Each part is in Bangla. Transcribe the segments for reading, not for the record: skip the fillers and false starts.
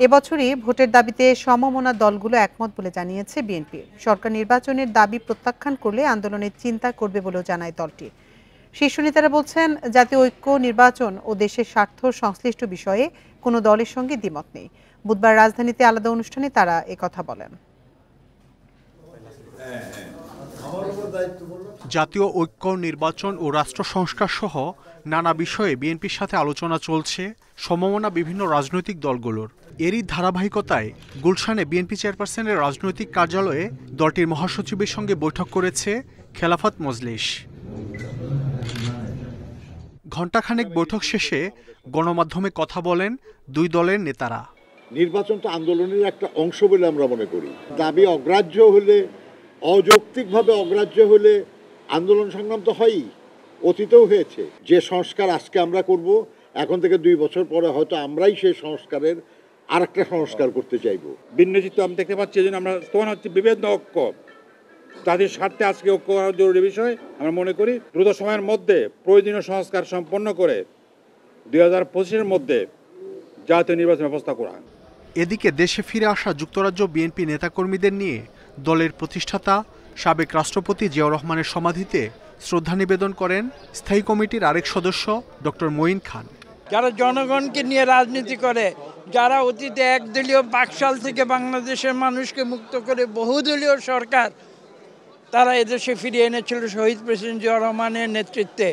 এবছরই ভোটের দাবিতে সমমনা দলগুলো একমত বলে জানিয়েছে বিএনপি। সরকার নির্বাচনের দাবি প্রত্যাখ্যান করলে আন্দোলনের চিন্তা করবে বলেও জানায় দলটি। শীর্ষ নেতারা বলছেন, জাতীয় ঐক্য, নির্বাচন ও দেশের স্বার্থ সংশ্লিষ্ট বিষয়ে কোনো দলের সঙ্গে দ্বিমত নেই। বুধবার রাজধানীতে আলাদা অনুষ্ঠানে তারা একথা বলেন। জাতীয় ঐক্য, নির্বাচন ও রাষ্ট্র সংস্কার সহ নানা বিষয়ে বিএনপির সাথে আলোচনা চলছে সমমনা বিভিন্ন রাজনৈতিক দলগুলোর। এরই ধারাবাহিকতায় গুলশানে বিএনপি চেয়ারপারসনের রাজনৈতিক কার্যালয়ে দলটির মহাসচিবের সঙ্গে বৈঠক করেছে খেলাফত মজলিস। ঘণ্টাখানেক বৈঠক শেষে গণমাধ্যমে কথা বলেন দুই দলের নেতারা। নির্বাচনটা আন্দোলনের একটা অংশ বলে আমরা মনে করি। দাবি অগ্রাহ্য হলে, অযৌক্তিকভাবে অগ্রাহ্য হলে আন্দোলন সংগ্রাম তো হয়ই, অতীতেও হয়েছে। যে সংস্কার আজকে আমরা করব, এখন থেকে 2 বছর পরে হয়তো আমরাই সেই সংস্কারের আরেকটা সংস্কার করতে চাইব। ভিন্নচিত্ত আমি দেখতে পাচ্ছি, এই জন্য আমরা তখন হচ্ছে বিভিন্ন ঐক্য, তাদের স্বার্থে আজকে ঐক্য করা জরুরি বিষয়। আমরা মনে করি দ্রুত সময়ের মধ্যে প্রয়োজনীয় সংস্কার সম্পন্ন করে 2025-এর মধ্যে জাতীয় নির্বাচন ব্যবস্থা করা। এদিকে দেশে ফিরে আসা যুক্তরাজ্য বিএনপি নেতাকর্মীদের নিয়ে দলের প্রতিষ্ঠাতা সাবেক রাষ্ট্রপতি জিয়াউর রহমানের সমাধিতে শ্রদ্ধা নিবেদন করেন স্থায়ী কমিটির আরেক সদস্য ডক্টর মঈন খান। যারা জনগণকে নিয়ে রাজনীতি করে, যারা অতীতে একদলীয় বাকশাল থেকে বাংলাদেশের মানুষকে মুক্ত করে বহুদলীয় সরকার তারা এদেশে ফিরিয়ে এনেছিল শহীদ প্রেসিডেন্ট জিয়াউর রহমানের নেতৃত্বে,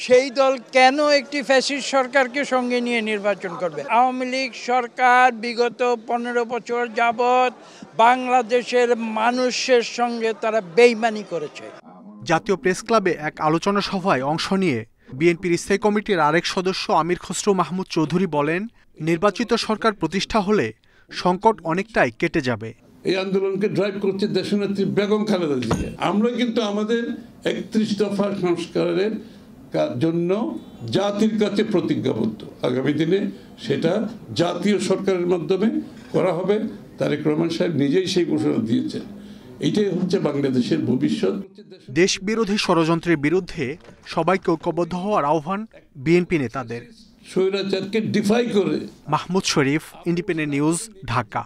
সেই দল কেন একটি ফ্যাসিস্ট সরকারকে সঙ্গে নিয়ে নির্বাচন করবে? আওয়ামী লীগ সরকার বিগত 15 বছর যাবৎ বাংলাদেশের মানুষের সঙ্গে তারা বেইমানি করেছে। জাতীয় প্রেস ক্লাবে এক আলোচনা সভায় অংশ নিয়ে বিএনপির স্থায়ী কমিটির আরেক সদস্য আমির খসরু মাহমুদ চৌধুরী বলেন, নির্বাচিত সরকার প্রতিষ্ঠা হলে সংকট অনেকটাই কেটে যাবে। এই আন্দোলনকে ড্রাইভ করছে দেশনেত্রী বেগম খালেদা জিয়া। আমরা কিন্তু আমাদের 31 দফা সংস্কারের জন্য জাতির কাছে প্রতিজ্ঞাবদ্ধ। আগামী দিনে সেটা জাতীয় সরকারের মাধ্যমে করা হবে। তারেক রহমান সাহেব নিজেই সেই ঘোষণা দিয়েছেন। এইটাই হচ্ছে বাংলাদেশের ভবিষ্যৎ। দেশ বিরোধী ষড়যন্ত্রের বিরুদ্ধে সবাইকে ঐক্যবদ্ধ হওয়ার আহ্বান বিএনপি নেতাদের। স্বৈরাচারকে ডিফাই করে। মাহমুদ শরীফ, ইন্ডিপেন্ডেন্ট নিউজ, ঢাকা।